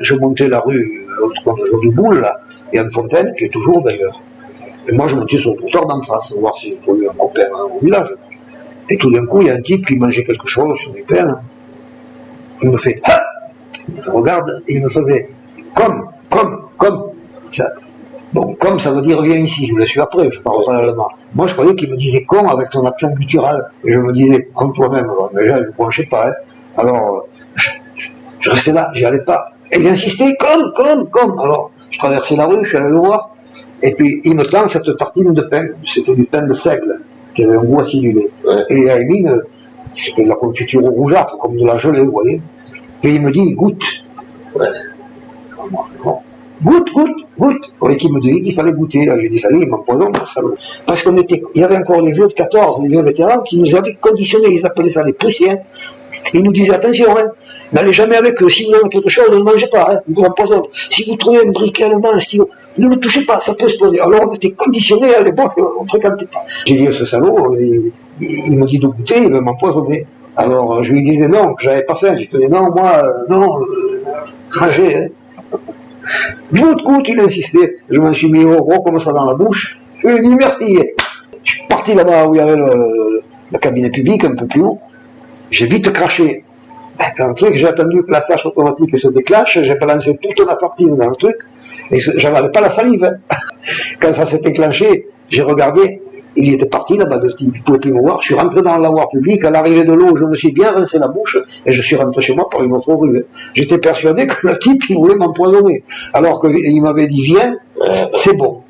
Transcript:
Je montais la rue, l'autre côté du Boule, là, et Anne Fontaine, qui est toujours d'ailleurs. Et moi, je montais sur le trottoir d'en face, voir si je trouvais un copain au village. Et tout d'un coup, il y a un type qui mangeait quelque chose sur des pelles. Il me fait ah. Je regarde et il me faisait comme. Ça. Bon, comme ça veut dire viens ici, je le suis après, je parle pas allemand. Moi, je croyais qu'il me disait con avec son accent guttural. Et je me disais comme toi-même, mais là, je ne branchais pas. Hein. Alors, je restais là, j'y allais pas. Et il insistait comme. Alors, je traversais la rue, je suis allé le voir. Et puis, il me tend cette tartine de pain. C'était du pain de seigle, qui avait un goût acidulé. Et il a mis, c'était de la confiture rougeâtre, comme de la gelée, vous voyez. Et il me dit, goûte. Ouais. Goûte. Et qui me dit qu'il fallait goûter. Là, j'ai dit, ça y est, il m'empoisonne, salaud. Parce il y avait encore les vieux de 14, les vieux vétérans, qui nous avaient conditionnés, ils appelaient ça les poussières. Ils nous disaient, attention, hein, n'allez jamais avec eux, si vous avez quelque chose, ne le mangez pas, hein, vous empoisonnez. Si vous trouvez un briquet allemand, ne le touchez pas, ça peut exploser. Alors on était conditionnés à l'époque, on ne fréquentait pas. J'ai dit, ce salaud, il me dit de goûter, il veut m'empoisonner. Alors je lui disais non, que j'avais pas faim. Je disais non, moi, mangez, hein. Goûte, il insistait. Je m'en suis mis au gros comme ça dans la bouche. Je lui ai dit merci. Je suis parti là-bas où il y avait le cabinet public, un peu plus haut. J'ai vite craché. Un truc, j'ai attendu que la tâche automatique se déclenche, j'ai balancé toute ma tartine dans le truc, et j'avalais pas la salive. Hein. Quand ça s'est déclenché, j'ai regardé, il était parti là-bas, il ne pouvait plus me voir, je suis rentré dans le lavoir public, à l'arrivée de l'eau, je me suis bien rincé la bouche, et je suis rentré chez moi par une autre rue. Hein. J'étais persuadé que le type, il voulait m'empoisonner, alors qu'il m'avait dit, viens, c'est bon.